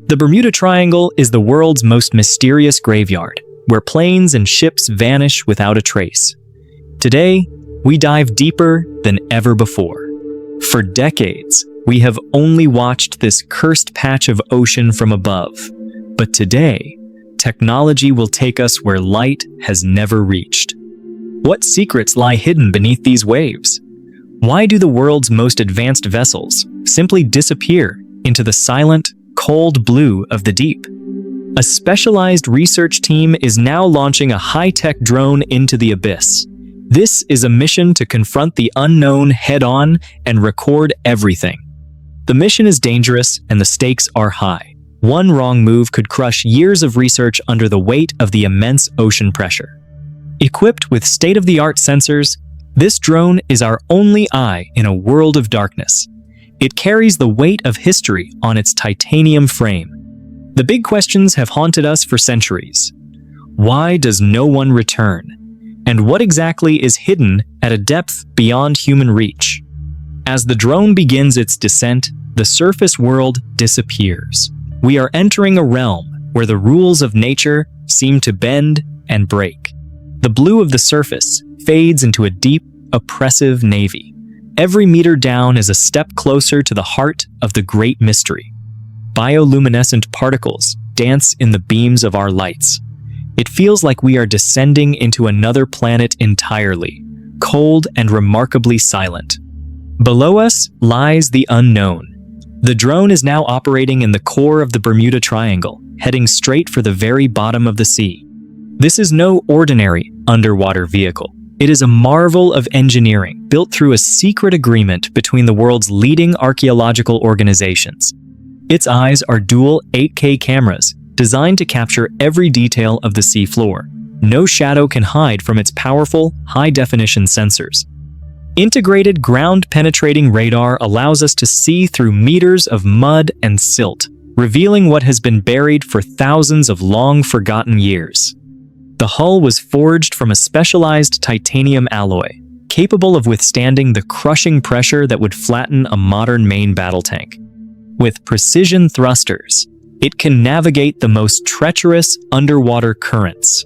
The Bermuda Triangle is the world's most mysterious graveyard, where planes and ships vanish without a trace. Today, we dive deeper than ever before. For decades, we have only watched this cursed patch of ocean from above. But today, technology will take us where light has never reached. What secrets lie hidden beneath these waves? Why do the world's most advanced vessels simply disappear into the silent, cold blue of the deep? A specialized research team is now launching a high-tech drone into the abyss. This is a mission to confront the unknown head-on and record everything. The mission is dangerous and the stakes are high. One wrong move could crush years of research under the weight of the immense ocean pressure. Equipped with state-of-the-art sensors, this drone is our only eye in a world of darkness. It carries the weight of history on its titanium frame. The big questions have haunted us for centuries. Why does no one return? And what exactly is hidden at a depth beyond human reach? As the drone begins its descent, the surface world disappears. We are entering a realm where the rules of nature seem to bend and break. The blue of the surface fades into a deep, oppressive navy. Every meter down is a step closer to the heart of the great mystery. Bioluminescent particles dance in the beams of our lights. It feels like we are descending into another planet entirely, cold and remarkably silent. Below us lies the unknown. The drone is now operating in the core of the Bermuda Triangle, heading straight for the very bottom of the sea. This is no ordinary underwater vehicle. It is a marvel of engineering built through a secret agreement between the world's leading archaeological organizations. Its eyes are dual 8K cameras designed to capture every detail of the seafloor. No shadow can hide from its powerful, high-definition sensors. Integrated ground-penetrating radar allows us to see through meters of mud and silt, revealing what has been buried for thousands of long-forgotten years. The hull was forged from a specialized titanium alloy, capable of withstanding the crushing pressure that would flatten a modern main battle tank. With precision thrusters, it can navigate the most treacherous underwater currents.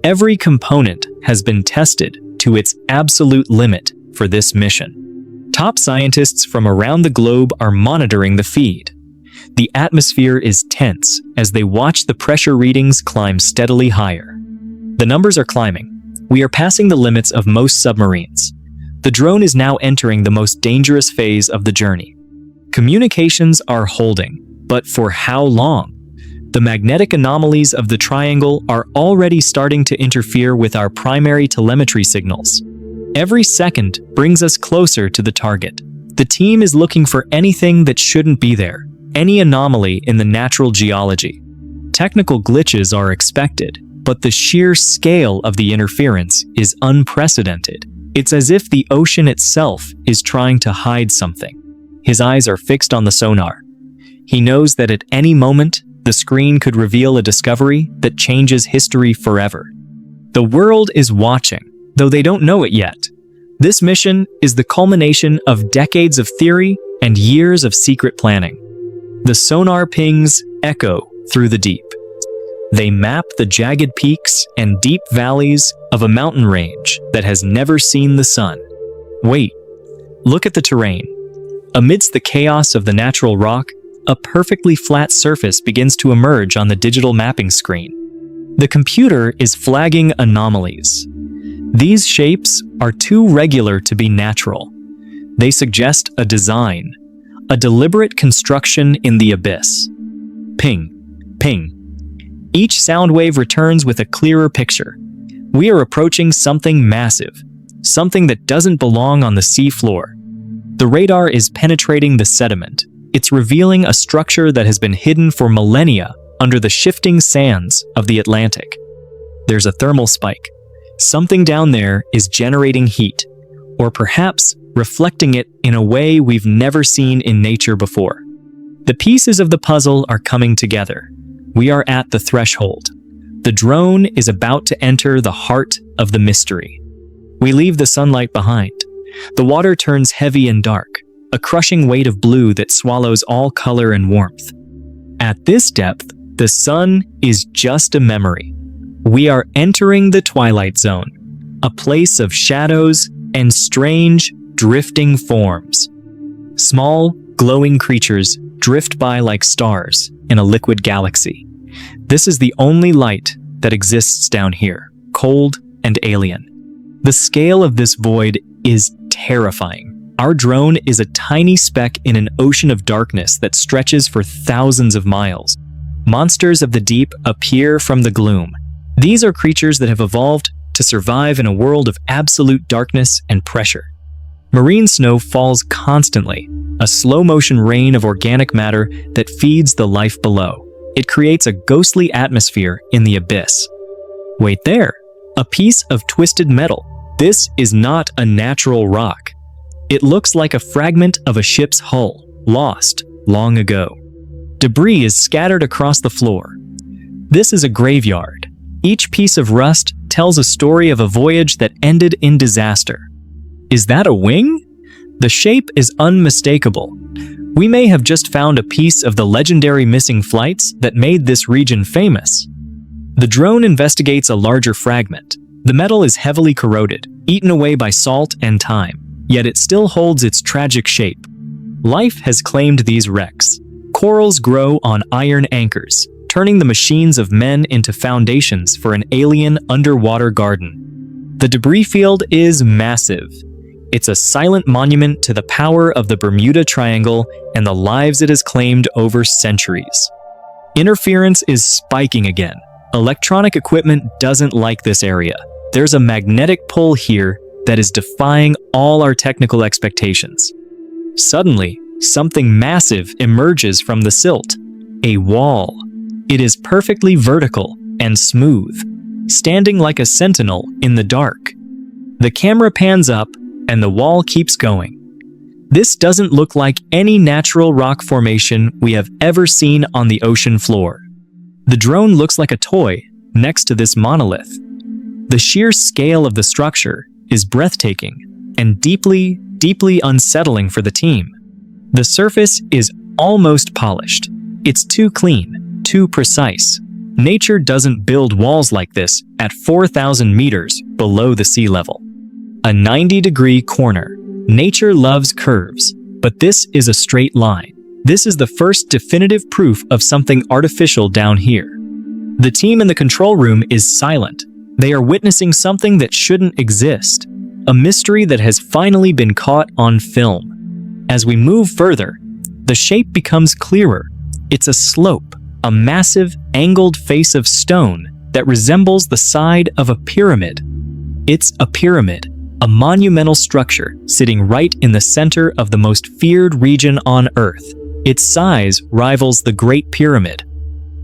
Every component has been tested to its absolute limit for this mission. Top scientists from around the globe are monitoring the feed. The atmosphere is tense as they watch the pressure readings climb steadily higher. The numbers are climbing. We are passing the limits of most submarines. The drone is now entering the most dangerous phase of the journey. Communications are holding, but for how long? The magnetic anomalies of the triangle are already starting to interfere with our primary telemetry signals. Every second brings us closer to the target. The team is looking for anything that shouldn't be there, any anomaly in the natural geology. Technical glitches are expected, but the sheer scale of the interference is unprecedented. It's as if the ocean itself is trying to hide something. His eyes are fixed on the sonar. He knows that at any moment, the screen could reveal a discovery that changes history forever. The world is watching, though they don't know it yet. This mission is the culmination of decades of theory and years of secret planning. The sonar pings echo through the deep. They map the jagged peaks and deep valleys of a mountain range that has never seen the sun. Wait, look at the terrain. Amidst the chaos of the natural rock, a perfectly flat surface begins to emerge on the digital mapping screen. The computer is flagging anomalies. These shapes are too regular to be natural. They suggest a design, a deliberate construction in the abyss. Ping, ping. Each sound wave returns with a clearer picture. We are approaching something massive, something that doesn't belong on the sea floor. The radar is penetrating the sediment. It's revealing a structure that has been hidden for millennia under the shifting sands of the Atlantic. There's a thermal spike. Something down there is generating heat, or perhaps reflecting it in a way we've never seen in nature before. The pieces of the puzzle are coming together. We are at the threshold. The drone is about to enter the heart of the mystery. We leave the sunlight behind. The water turns heavy and dark, a crushing weight of blue that swallows all color and warmth. At this depth, the sun is just a memory. We are entering the twilight zone, a place of shadows and strange, drifting forms. Small, glowing creatures drift by like stars in a liquid galaxy. This is the only light that exists down here, cold and alien. The scale of this void is terrifying. Our drone is a tiny speck in an ocean of darkness that stretches for thousands of miles. Monsters of the deep appear from the gloom. These are creatures that have evolved to survive in a world of absolute darkness and pressure. Marine snow falls constantly, a slow-motion rain of organic matter that feeds the life below. It creates a ghostly atmosphere in the abyss. Wait there, a piece of twisted metal. This is not a natural rock. It looks like a fragment of a ship's hull, lost long ago. Debris is scattered across the floor. This is a graveyard. Each piece of rust tells a story of a voyage that ended in disaster. Is that a wing? The shape is unmistakable. We may have just found a piece of the legendary missing flights that made this region famous. The drone investigates a larger fragment. The metal is heavily corroded, eaten away by salt and time, yet it still holds its tragic shape. Life has claimed these wrecks. Corals grow on iron anchors, turning the machines of men into foundations for an alien underwater garden. The debris field is massive. It's a silent monument to the power of the Bermuda Triangle and the lives it has claimed over centuries. Interference is spiking again. Electronic equipment doesn't like this area. There's a magnetic pull here that is defying all our technical expectations. Suddenly, something massive emerges from the silt. A wall. It is perfectly vertical and smooth, standing like a sentinel in the dark. The camera pans up, and the wall keeps going. This doesn't look like any natural rock formation we have ever seen on the ocean floor. The drone looks like a toy next to this monolith. The sheer scale of the structure is breathtaking and deeply, deeply unsettling for the team. The surface is almost polished. It's too clean, too precise. Nature doesn't build walls like this at 4,000 meters below the sea level. A 90-degree corner. Nature loves curves, but this is a straight line. This is the first definitive proof of something artificial down here. The team in the control room is silent. They are witnessing something that shouldn't exist, a mystery that has finally been caught on film. As we move further, the shape becomes clearer. It's a slope, a massive, angled face of stone that resembles the side of a pyramid. It's a pyramid, a monumental structure sitting right in the center of the most feared region on Earth. Its size rivals the Great Pyramid.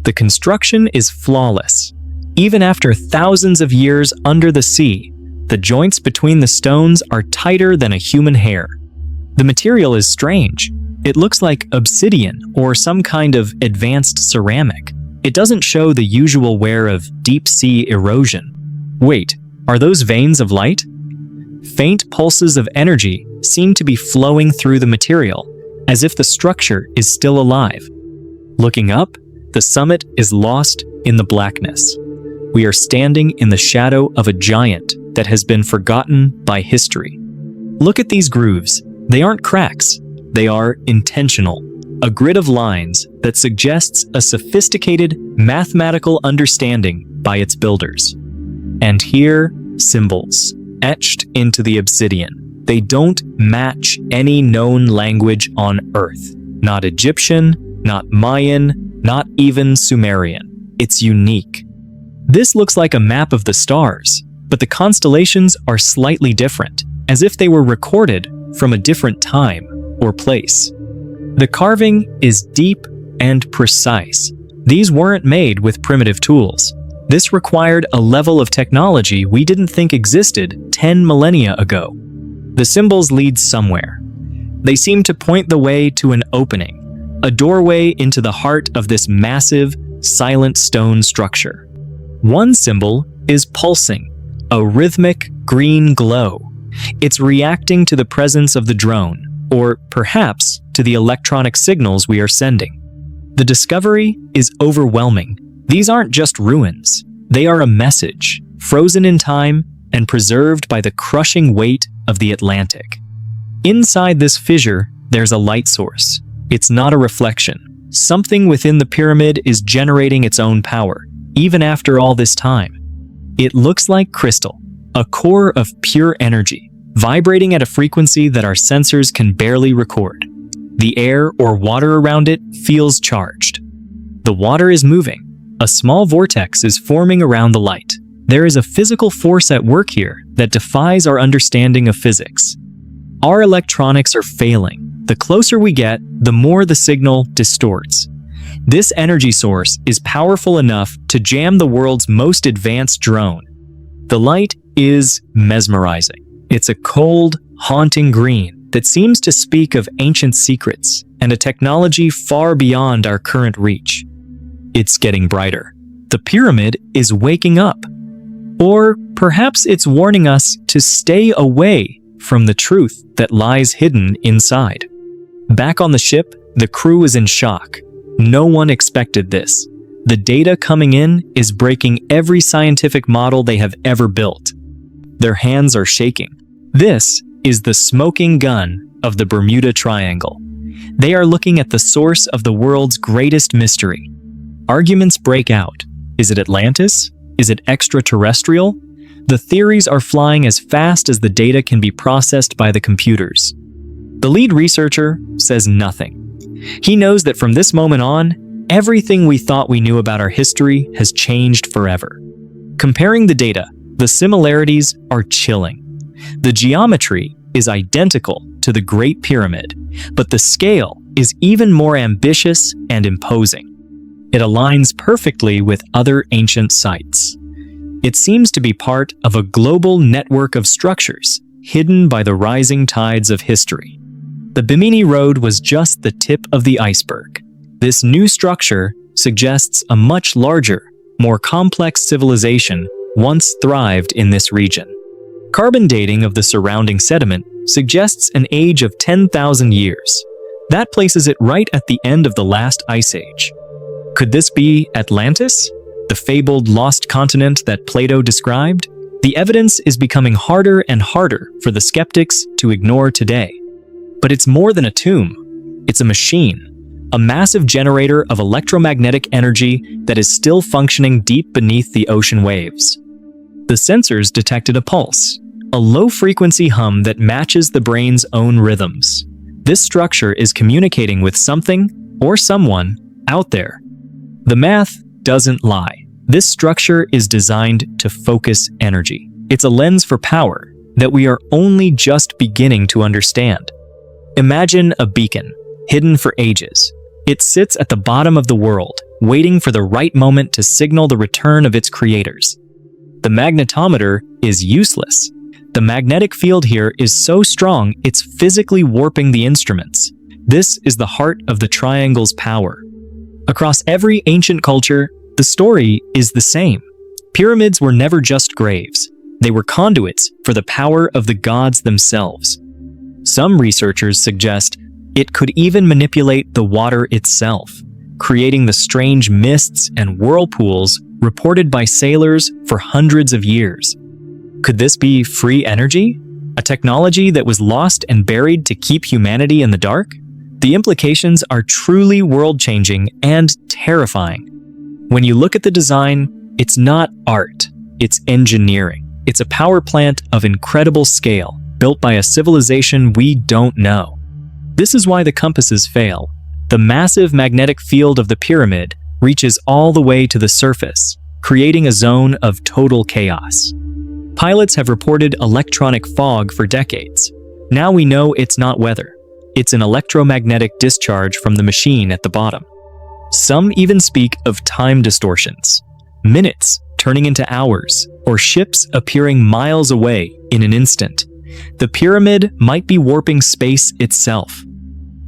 The construction is flawless. Even after thousands of years under the sea, the joints between the stones are tighter than a human hair. The material is strange. It looks like obsidian or some kind of advanced ceramic. It doesn't show the usual wear of deep-sea erosion. Wait, are those veins of light? Faint pulses of energy seem to be flowing through the material, as if the structure is still alive. Looking up, the summit is lost in the blackness. We are standing in the shadow of a giant that has been forgotten by history. Look at these grooves. They aren't cracks. They are intentional. A grid of lines that suggests a sophisticated mathematical understanding by its builders. And here, symbols, etched into the obsidian. They don't match any known language on Earth. Not Egyptian, not Mayan, not even Sumerian. It's unique. This looks like a map of the stars, but the constellations are slightly different, as if they were recorded from a different time or place. The carving is deep and precise. These weren't made with primitive tools. This required a level of technology we didn't think existed 10 millennia ago. The symbols lead somewhere. They seem to point the way to an opening, a doorway into the heart of this massive, silent stone structure. One symbol is pulsing, a rhythmic green glow. It's reacting to the presence of the drone, or perhaps to the electronic signals we are sending. The discovery is overwhelming. These aren't just ruins. They are a message, frozen in time and preserved by the crushing weight of the Atlantic. Inside this fissure, there's a light source. It's not a reflection. Something within the pyramid is generating its own power, even after all this time. It looks like crystal, a core of pure energy, vibrating at a frequency that our sensors can barely record. The air or water around it feels charged. The water is moving. A small vortex is forming around the light. There is a physical force at work here that defies our understanding of physics. Our electronics are failing. The closer we get, the more the signal distorts. This energy source is powerful enough to jam the world's most advanced drone. The light is mesmerizing. It's a cold, haunting green that seems to speak of ancient secrets and a technology far beyond our current reach. It's getting brighter. The pyramid is waking up. Or perhaps it's warning us to stay away from the truth that lies hidden inside. Back on the ship, the crew is in shock. No one expected this. The data coming in is breaking every scientific model they have ever built. Their hands are shaking. This is the smoking gun of the Bermuda Triangle. They are looking at the source of the world's greatest mystery. Arguments break out. Is it Atlantis? Is it extraterrestrial? The theories are flying as fast as the data can be processed by the computers. The lead researcher says nothing. He knows that from this moment on, everything we thought we knew about our history has changed forever. Comparing the data, the similarities are chilling. The geometry is identical to the Great Pyramid, but the scale is even more ambitious and imposing. It aligns perfectly with other ancient sites. It seems to be part of a global network of structures hidden by the rising tides of history. The Bimini Road was just the tip of the iceberg. This new structure suggests a much larger, more complex civilization once thrived in this region. Carbon dating of the surrounding sediment suggests an age of 10,000 years. That places it right at the end of the last ice age. Could this be Atlantis, the fabled lost continent that Plato described? The evidence is becoming harder and harder for the skeptics to ignore today. But it's more than a tomb. It's a machine, a massive generator of electromagnetic energy that is still functioning deep beneath the ocean waves. The sensors detected a pulse, a low-frequency hum that matches the brain's own rhythms. This structure is communicating with something or someone out there. The math doesn't lie. This structure is designed to focus energy. It's a lens for power that we are only just beginning to understand. Imagine a beacon, hidden for ages. It sits at the bottom of the world, waiting for the right moment to signal the return of its creators. The magnetometer is useless. The magnetic field here is so strong it's physically warping the instruments. This is the heart of the triangle's power. Across every ancient culture, the story is the same. Pyramids were never just graves. They were conduits for the power of the gods themselves. Some researchers suggest it could even manipulate the water itself, creating the strange mists and whirlpools reported by sailors for hundreds of years. Could this be free energy? A technology that was lost and buried to keep humanity in the dark? The implications are truly world-changing and terrifying. When you look at the design, it's not art, it's engineering. It's a power plant of incredible scale, built by a civilization we don't know. This is why the compasses fail. The massive magnetic field of the pyramid reaches all the way to the surface, creating a zone of total chaos. Pilots have reported electronic fog for decades. Now we know it's not weather. It's an electromagnetic discharge from the machine at the bottom. Some even speak of time distortions, minutes turning into hours, or ships appearing miles away in an instant. The pyramid might be warping space itself.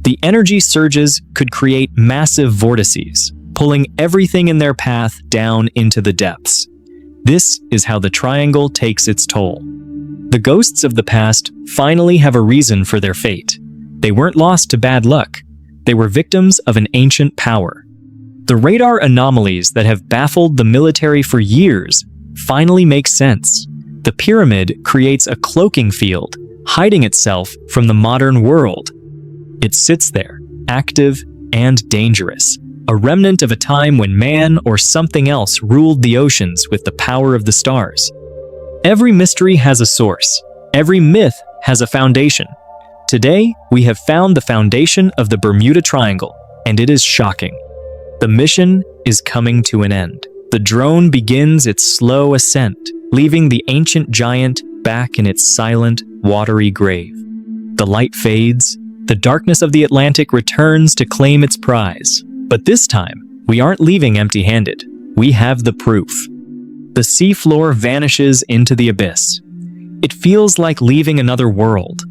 The energy surges could create massive vortices, pulling everything in their path down into the depths. This is how the triangle takes its toll. The ghosts of the past finally have a reason for their fate. They weren't lost to bad luck. They were victims of an ancient power. The radar anomalies that have baffled the military for years finally make sense. The pyramid creates a cloaking field, hiding itself from the modern world. It sits there, active and dangerous, a remnant of a time when man or something else ruled the oceans with the power of the stars. Every mystery has a source. Every myth has a foundation. Today, we have found the foundation of the Bermuda Triangle, and it is shocking. The mission is coming to an end. The drone begins its slow ascent, leaving the ancient giant back in its silent, watery grave. The light fades. The darkness of the Atlantic returns to claim its prize. But this time, we aren't leaving empty-handed. We have the proof. The seafloor vanishes into the abyss. It feels like leaving another world,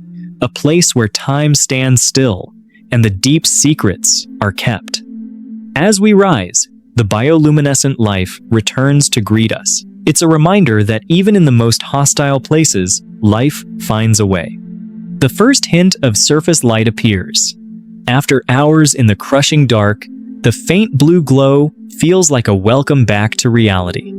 a place where time stands still and the deep secrets are kept. As we rise, the bioluminescent life returns to greet us. It's a reminder that even in the most hostile places, life finds a way. The first hint of surface light appears. After hours in the crushing dark, the faint blue glow feels like a welcome back to reality.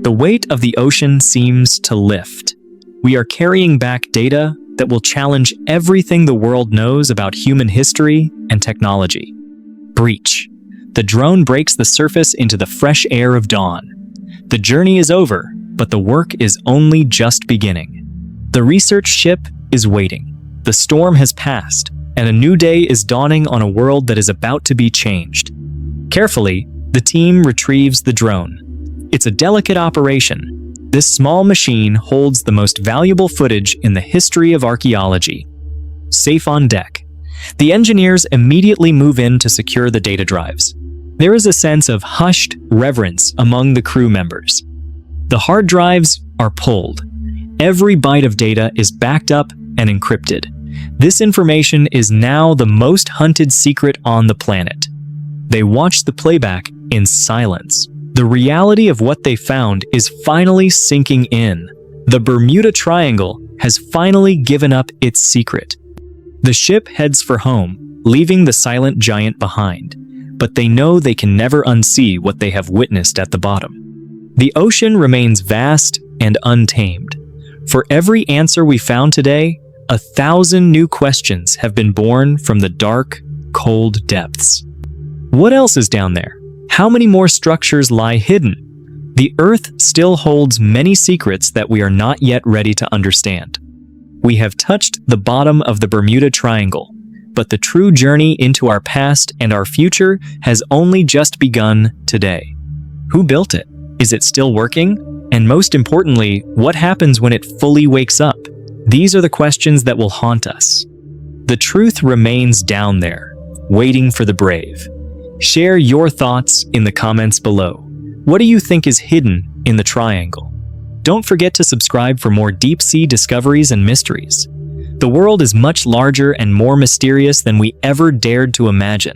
The weight of the ocean seems to lift. We are carrying back data that will challenge everything the world knows about human history and technology. Breach. The drone breaks the surface into the fresh air of dawn. The journey is over, but the work is only just beginning. The research ship is waiting. The storm has passed, and a new day is dawning on a world that is about to be changed. Carefully, the team retrieves the drone. It's a delicate operation. This small machine holds the most valuable footage in the history of archaeology. Safe on deck, the engineers immediately move in to secure the data drives. There is a sense of hushed reverence among the crew members. The hard drives are pulled. Every byte of data is backed up and encrypted. This information is now the most hunted secret on the planet. They watch the playback in silence. The reality of what they found is finally sinking in. The Bermuda Triangle has finally given up its secret. The ship heads for home, leaving the silent giant behind. But they know they can never unsee what they have witnessed at the bottom. The ocean remains vast and untamed. For every answer we found today, 1,000 new questions have been born from the dark, cold depths. What else is down there? How many more structures lie hidden? The Earth still holds many secrets that we are not yet ready to understand. We have touched the bottom of the Bermuda Triangle, but the true journey into our past and our future has only just begun today. Who built it? Is it still working? And most importantly, what happens when it fully wakes up? These are the questions that will haunt us. The truth remains down there, waiting for the brave. Share your thoughts in the comments below. What do you think is hidden in the triangle? Don't forget to subscribe for more deep-sea discoveries and mysteries. The world is much larger and more mysterious than we ever dared to imagine.